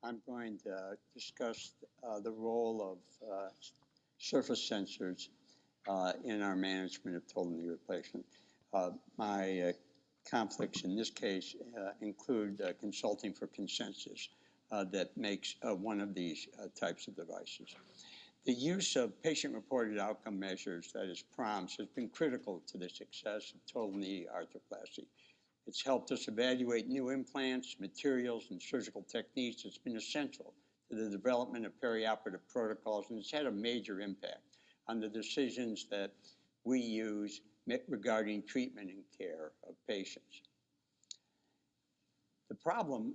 I'm going to discuss the role of surface sensors in our management of total knee replacement. My conflicts in this case include consulting for Consensus that makes one of these types of devices. The use of patient-reported outcome measures, that is PROMs, has been critical to the success of total knee arthroplasty. It's helped us evaluate new implants, materials, and surgical techniques. It's been essential to the development of perioperative protocols, and it's had a major impact on the decisions that we use regarding treatment and care of patients. The problem,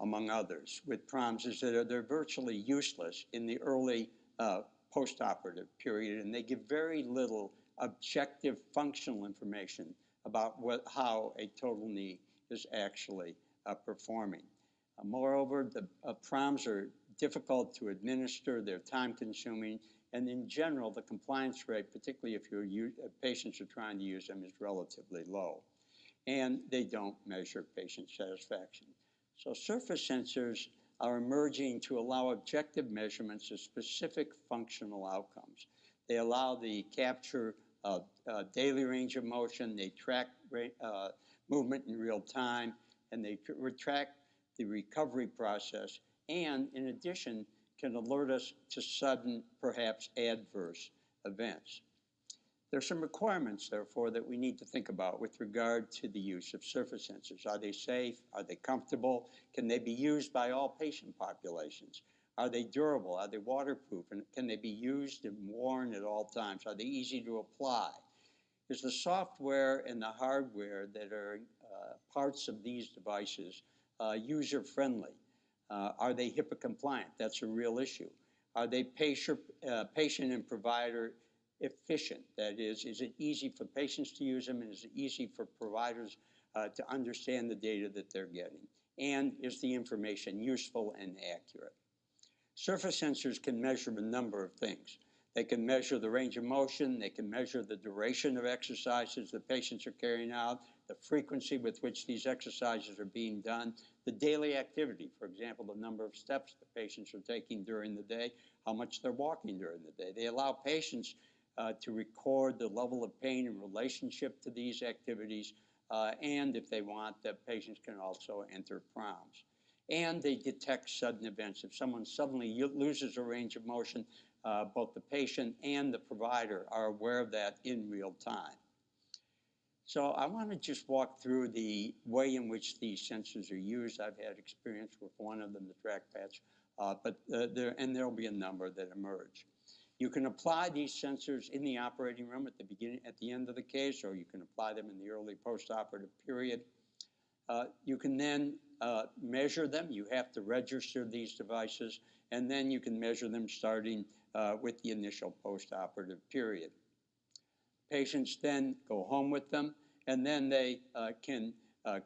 among others, with PROMs is that they're virtually useless in the early postoperative period, and they give very little objective functional information about how a total knee is actually performing. Moreover, the PROMs are difficult to administer, they're time-consuming, and in general, the compliance rate, particularly if patients are trying to use them, is relatively low. And they don't measure patient satisfaction. So surface sensors are emerging to allow objective measurements of specific functional outcomes. They allow the capture of daily range of motion, they track movement in real time, and they track the recovery process, and in addition, can alert us to sudden, perhaps adverse events. There are some requirements, therefore, that we need to think about with regard to the use of surface sensors. Are they safe? Are they comfortable? Can they be used by all patient populations? Are they durable? Are they waterproof? And can they be used and worn at all times? Are they easy to apply? Is the software and the hardware that are parts of these devices user-friendly? Are they HIPAA compliant? That's a real issue. Are they patient and provider efficient? That is it easy for patients to use them, and is it easy for providers to understand the data that they're getting? And is the information useful and accurate? Surface sensors can measure a number of things. They can measure the range of motion, they can measure the duration of exercises that patients are carrying out, the frequency with which these exercises are being done, the daily activity, for example, the number of steps the patients are taking during the day, how much they're walking during the day. They allow patients to record the level of pain in relationship to these activities, and if they want, that patients can also enter PROMs. And they detect sudden events. If someone suddenly loses a range of motion, both the patient and the provider are aware of that in real time. So I want to just walk through the way in which these sensors are used. I've had experience with one of them, the track patch, but there'll be a number that emerge. You can apply these sensors in the operating room at the beginning, at the end of the case, or you can apply them in the early postoperative period. You can then measure them. You have to register these devices, and then you can measure them starting with the initial postoperative period. Patients then go home with them, and then they can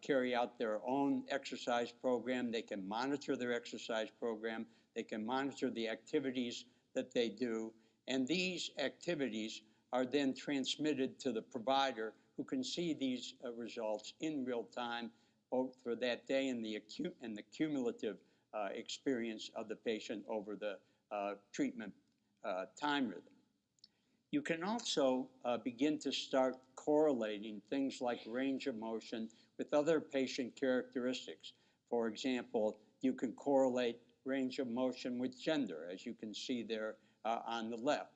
carry out their own exercise program. They can monitor their exercise program. They can monitor the activities that they do, and these activities are then transmitted to the provider, who can see these results in real time, both for that day and the cumulative experience of the patient over the treatment time rhythm. You can also begin to start correlating things like range of motion with other patient characteristics. For example, you can correlate range of motion with gender, as you can see there on the left.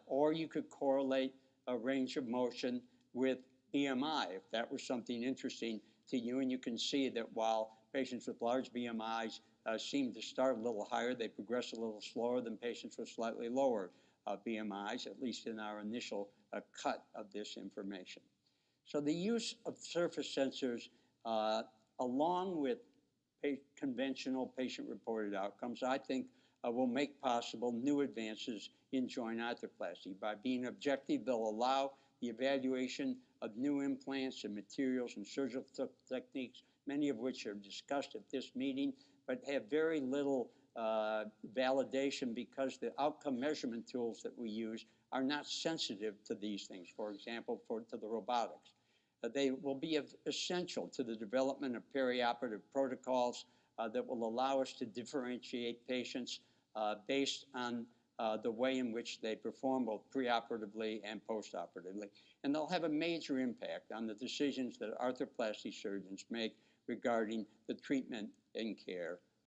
Or you could correlate a range of motion with BMI, if that was something interesting to you. And you can see that while patients with large BMIs seem to start a little higher, they progress a little slower than patients with slightly lower BMIs, at least in our initial cut of this information. So the use of surface sensors, along with conventional patient-reported outcomes, I think will make possible new advances in joint arthroplasty. By being objective, they'll allow the evaluation of new implants and materials and surgical techniques, many of which are discussed at this meeting, but have very little validation because the outcome measurement tools that we use are not sensitive to these things, for example, to the robotics. They will be essential to the development of perioperative protocols that will allow us to differentiate patients based on the way in which they perform both preoperatively and postoperatively. And they'll have a major impact on the decisions that arthroplasty surgeons make regarding the treatment and care